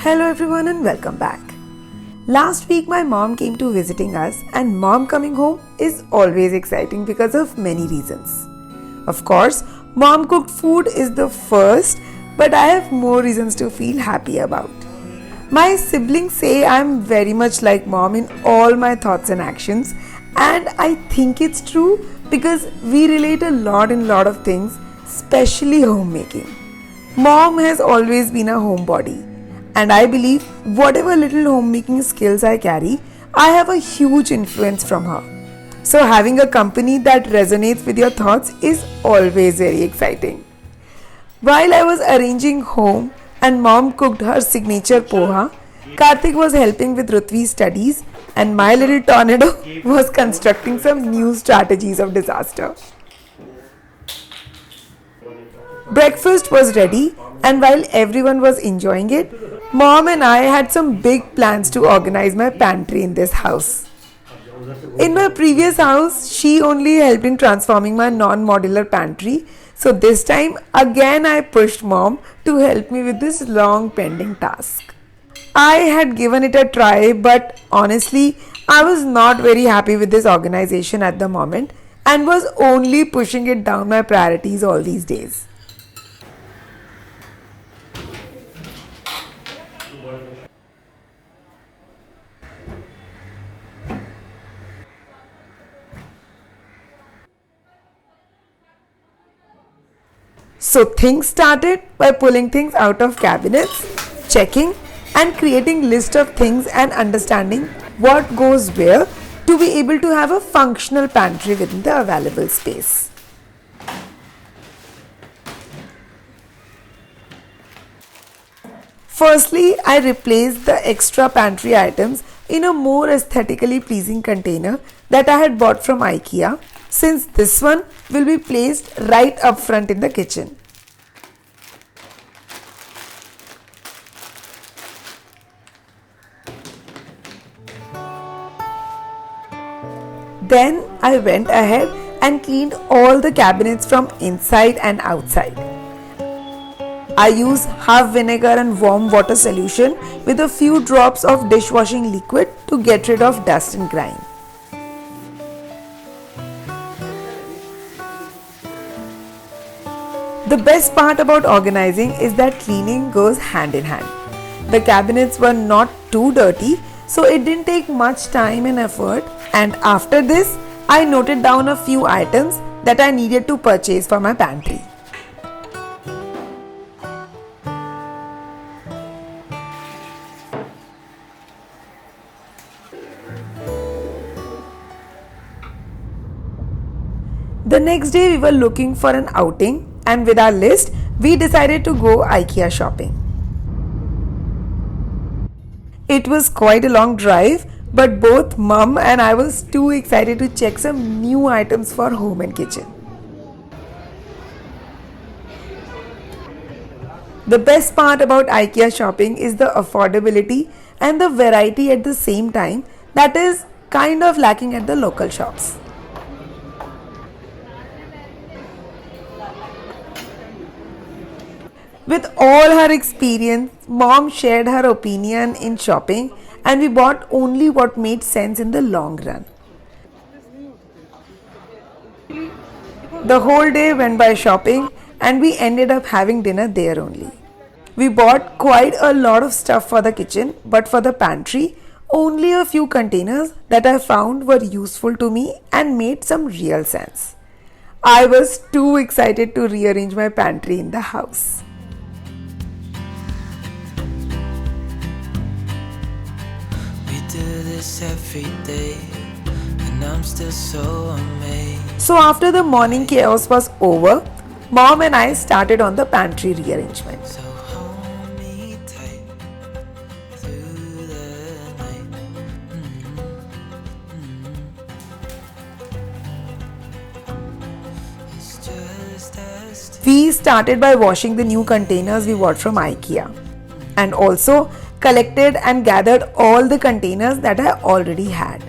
Hello everyone and welcome back. Last week my mom came to visiting us, and mom coming home is always exciting because of many reasons. Of course, mom cooked food is the first, but I have more reasons to feel happy about. My siblings say I'm very much like mom in all my thoughts and actions, and I think it's true because we relate a lot in lot of things, especially homemaking. Mom has always been a homebody, and I believe whatever little homemaking skills I carry, I have a huge influence from her. So having a company that resonates with your thoughts is always very exciting. While I was arranging home and mom cooked her signature poha, Karthik was helping with Rutvi's studies, and my little tornado was constructing some new strategies of disaster. Breakfast was ready, and while everyone was enjoying it, mom and I had some big plans to organize my pantry in this house. In my previous house, she only helped in transforming my non-modular pantry, so this time again I pushed mom to help me with this long pending task. I had given it a try, but honestly, I was not very happy with this organization at the moment and was only pushing it down my priorities all these days. So things started by pulling things out of cabinets, checking and creating list of things and understanding what goes where to be able to have a functional pantry within the available space. Firstly, I replaced the extra pantry items in a more aesthetically pleasing container that I had bought from Ikea, since this one will be placed right up front in the kitchen. Then I went ahead and cleaned all the cabinets from inside and outside. I use half vinegar and warm water solution with a few drops of dishwashing liquid to get rid of dust and grime. The best part about organizing is that cleaning goes hand in hand. The cabinets were not too dirty, so it didn't take much time and effort, and after this, I noted down a few items that I needed to purchase for my pantry. The next day we were looking for an outing, and with our list, we decided to go Ikea shopping. It was quite a long drive, but both mum and I was too excited to check some new items for home and kitchen. The best part about Ikea shopping is the affordability and the variety at the same time that is kind of lacking at the local shops. With all her experience, mom shared her opinion in shopping, and we bought only what made sense in the long run. The whole day went by shopping, and we ended up having dinner there only. We bought quite a lot of stuff for the kitchen, but for the pantry, only a few containers that I found were useful to me and made some real sense. I was too excited to rearrange my pantry in the house. Every day, and I'm still so amazed. So after the morning chaos was over, mom and I started on the pantry rearrangement. So hold me tight through the night. It's just us two. We started by washing the new containers we bought from Ikea, and also collected and gathered all the containers that I already had.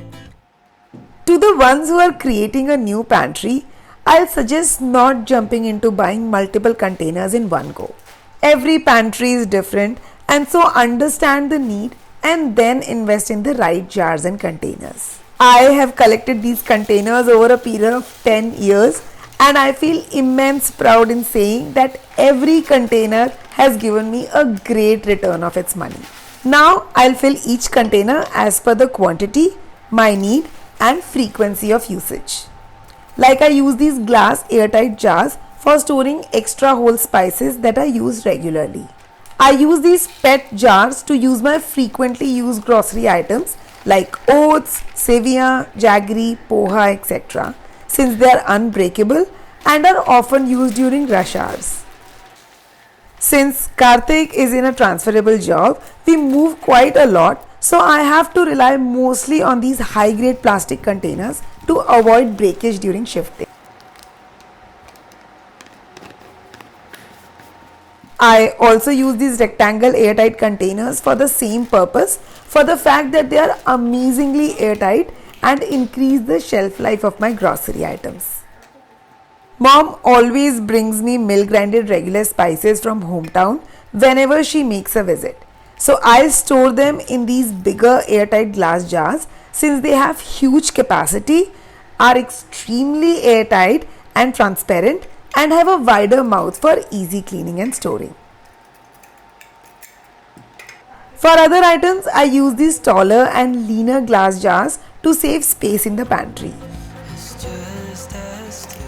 To the ones who are creating a new pantry, I'll suggest not jumping into buying multiple containers in one go. Every pantry is different and so understand the need and then invest in the right jars and containers. I have collected these containers over a period of 10 years and I feel immense proud in saying that every container has given me a great return of its money. Now I'll fill each container as per the quantity, my need and frequency of usage. Like I use these glass airtight jars for storing extra whole spices that I use regularly. I use these PET jars to use my frequently used grocery items like oats, sevia, jaggery, poha, etc. since they are unbreakable and are often used during rush hours. Since Karthik is in a transferable job, we move quite a lot, so I have to rely mostly on these high grade plastic containers to avoid breakage during shifting. I also use these rectangle airtight containers for the same purpose, for the fact that they are amazingly airtight and increase the shelf life of my grocery items. Mom always brings me mill grinded regular spices from hometown whenever she makes a visit. So I store them in these bigger airtight glass jars since they have huge capacity, are extremely airtight and transparent and have a wider mouth for easy cleaning and storing. For other items, I use these taller and leaner glass jars to save space in the pantry. It's just us two,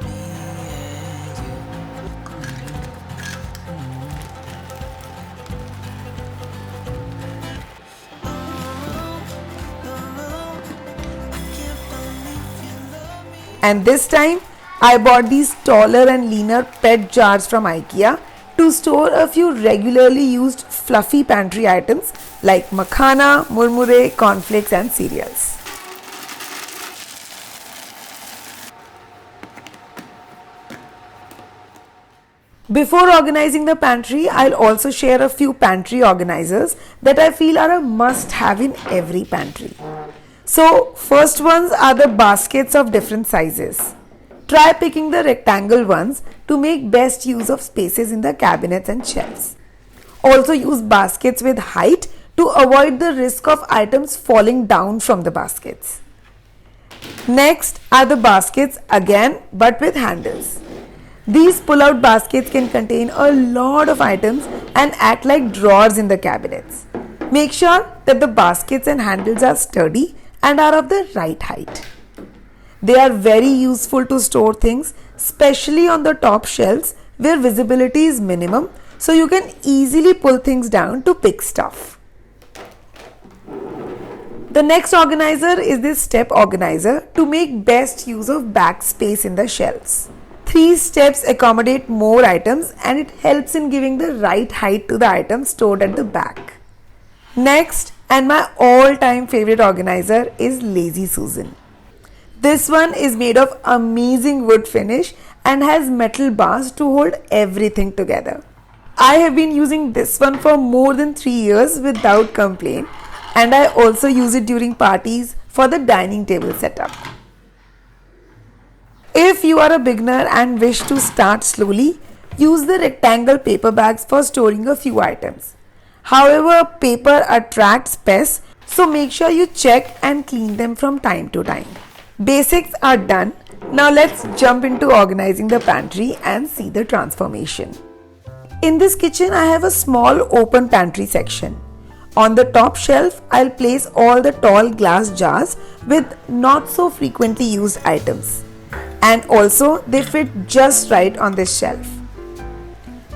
me and you. And this time, I bought these taller and leaner PET jars from Ikea to store a few regularly used fluffy pantry items like makhana, murmure, cornflakes and cereals. Before organizing the pantry, I'll also share a few pantry organizers that I feel are a must-have in every pantry. So, first ones are the baskets of different sizes. Try picking the rectangle ones to make best use of spaces in the cabinets and shelves. Also use baskets with height to avoid the risk of items falling down from the baskets. Next are the baskets again but with handles. These pull-out baskets can contain a lot of items and act like drawers in the cabinets. Make sure that the baskets and handles are sturdy and are of the right height. They are very useful to store things, especially on the top shelves where visibility is minimum, so you can easily pull things down to pick stuff. The next organizer is this step organizer to make best use of back space in the shelves. 3 steps accommodate more items and it helps in giving the right height to the items stored at the back. Next, and my all-time favorite organizer is Lazy Susan. This one is made of amazing wood finish and has metal bars to hold everything together. I have been using this one for more than 3 years without complaint, and I also use it during parties for the dining table setup. If you are a beginner and wish to start slowly, use the rectangle paper bags for storing a few items. However, paper attracts pests, so make sure you check and clean them from time to time. Basics are done. Now let's jump into organizing the pantry and see the transformation. In this kitchen, I have a small open pantry section. On the top shelf, I'll place all the tall glass jars with not so frequently used items. And also, they fit just right on this shelf.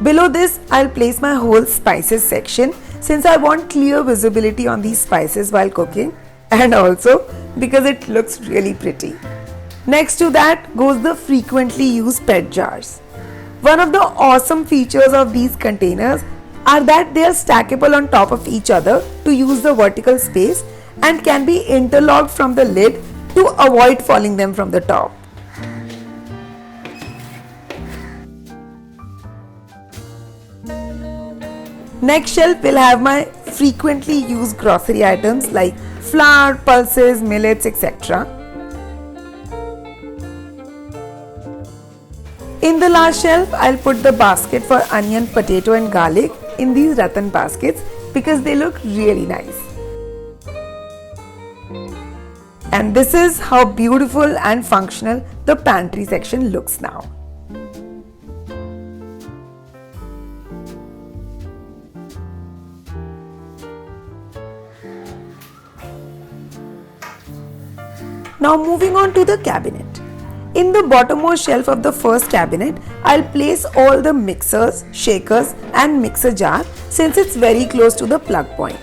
Below this, I'll place my whole spices section since I want clear visibility on these spices while cooking, and also because it looks really pretty. Next to that goes the frequently used PET jars. One of the awesome features of these containers are that they are stackable on top of each other to use the vertical space and can be interlocked from the lid to avoid falling them from the top. Next shelf will have my frequently used grocery items like flour, pulses, millets, etc. In the last shelf, I'll put the basket for onion, potato and garlic in these rattan baskets because they look really nice. And this is how beautiful and functional the pantry section looks now. Now moving on to the cabinet. In the bottommost shelf of the first cabinet, I'll place all the mixers, shakers and mixer jar since it's very close to the plug point.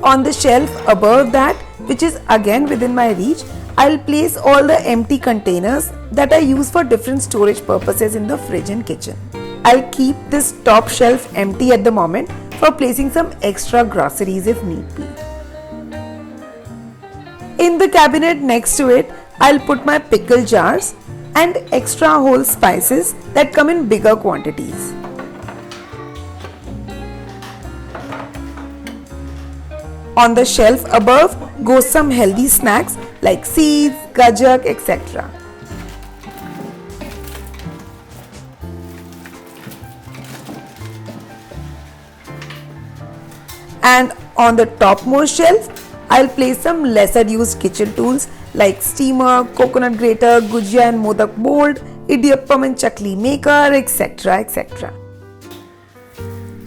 On the shelf above that, which is again within my reach, I'll place all the empty containers that I use for different storage purposes in the fridge and kitchen. I'll keep this top shelf empty at the moment for placing some extra groceries if need be. In the cabinet next to it, I'll put my pickle jars and extra whole spices that come in bigger quantities. On the shelf above go some healthy snacks like seeds, gajak, etc. And on the topmost shelf, I'll place some lesser used kitchen tools like steamer, coconut grater, gujia and modak mold, idiyappam and chakli maker, etc. etc.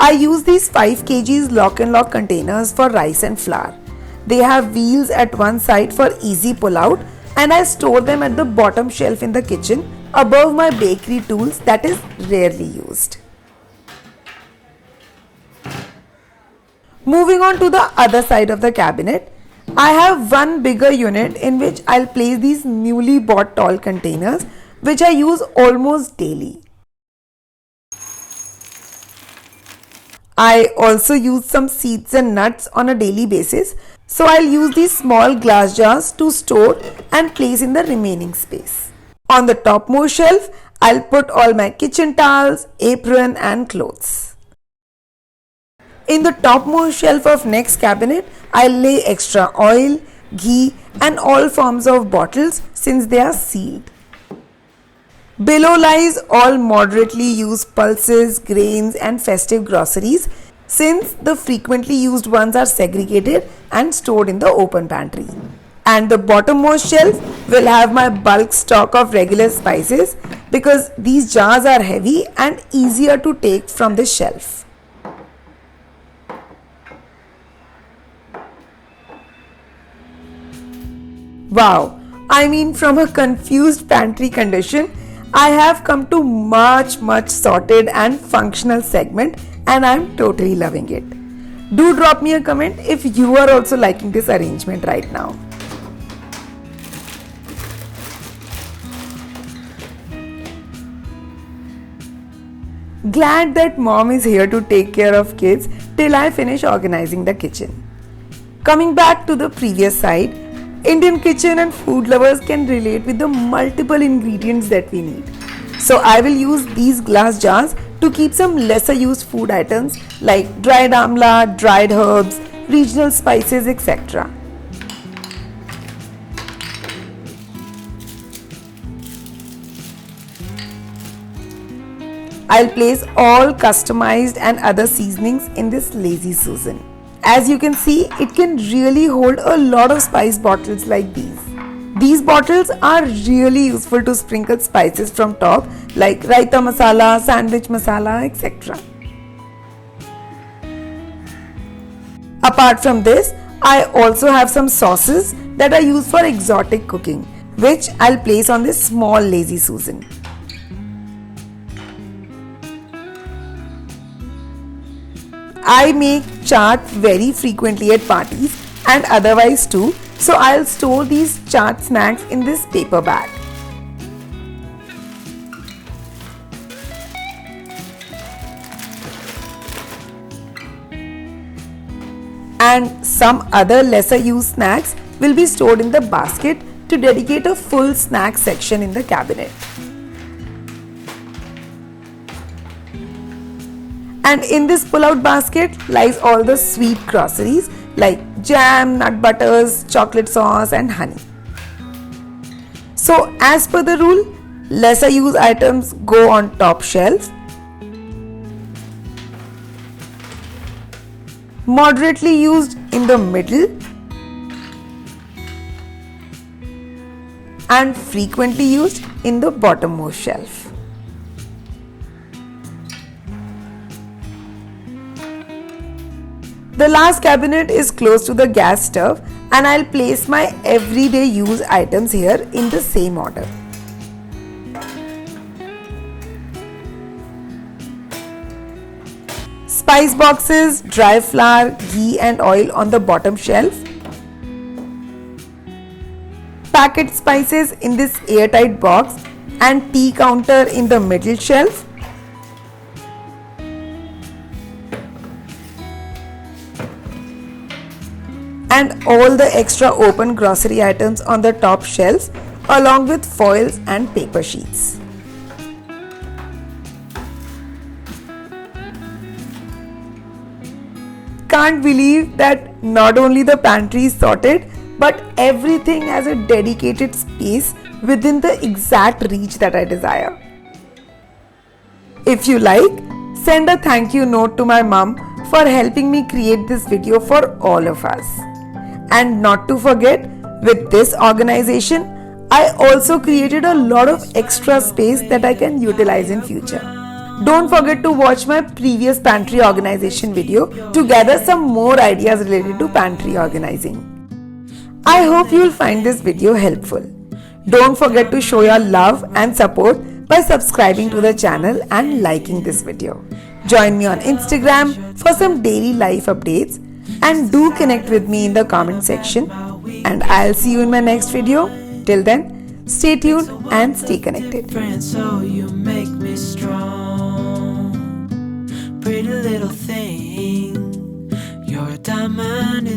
I use these 5 kg lock and lock containers for rice and flour. They have wheels at one side for easy pull out and I store them at the bottom shelf in the kitchen above my bakery tools that is rarely used. Moving on to the other side of the cabinet, I have one bigger unit in which I'll place these newly bought tall containers which I use almost daily. I also use some seeds and nuts on a daily basis, so I'll use these small glass jars to store and place in the remaining space. On the topmost shelf, I'll put all my kitchen towels, apron and clothes. In the topmost shelf of next cabinet, I'll lay extra oil, ghee and all forms of bottles since they are sealed. Below lies all moderately used pulses, grains and festive groceries since the frequently used ones are segregated and stored in the open pantry. And the bottommost shelf will have my bulk stock of regular spices because these jars are heavy and easier to take from the shelf. Wow, I mean from a confused pantry condition, I have come to much sorted and functional segment and I'm totally loving it. Do drop me a comment if you are also liking this arrangement right now. Glad that mom is here to take care of kids till I finish organizing the kitchen. Coming back to the previous side, Indian kitchen and food lovers can relate with the multiple ingredients that we need. So I will use these glass jars to keep some lesser used food items like dried amla, dried herbs, regional spices, etc. I'll place all customized and other seasonings in this Lazy Susan. As you can see, it can really hold a lot of spice bottles like these. These bottles are really useful to sprinkle spices from top like raita masala, sandwich masala, etc. Apart from this, I also have some sauces that are used for exotic cooking, which I'll place on this small Lazy Susan. I make chaat very frequently at parties and otherwise too, so I'll store these chaat snacks in this paper bag. And some other lesser used snacks will be stored in the basket to dedicate a full snack section in the cabinet. And in this pull-out basket lies all the sweet groceries like jam, nut butters, chocolate sauce and honey. So as per the rule, lesser used items go on top shelf, moderately used in the middle, and frequently used in the bottommost shelf. The last cabinet is close to the gas stove, and I'll place my everyday use items here in the same order. Spice boxes, dry flour, ghee and oil on the bottom shelf. Packet spices in this airtight box and tea counter in the middle shelf. And all the extra open grocery items on the top shelves along with foils and paper sheets. Can't believe that not only the pantry is sorted, but everything has a dedicated space within the exact reach that I desire. If you like, send a thank you note to my mom for helping me create this video for all of us. And not to forget, with this organization, I also created a lot of extra space that I can utilize in future. Don't forget to watch my previous pantry organization video to gather some more ideas related to pantry organizing. I hope you will find this video helpful. Don't forget to show your love and support by subscribing to the channel and liking this video. Join me on Instagram for some daily life updates and do connect with me in the comment section. And I'll see you in my next video. Till then, stay tuned and stay connected. So you make me strong, pretty little thing. You're a diamond in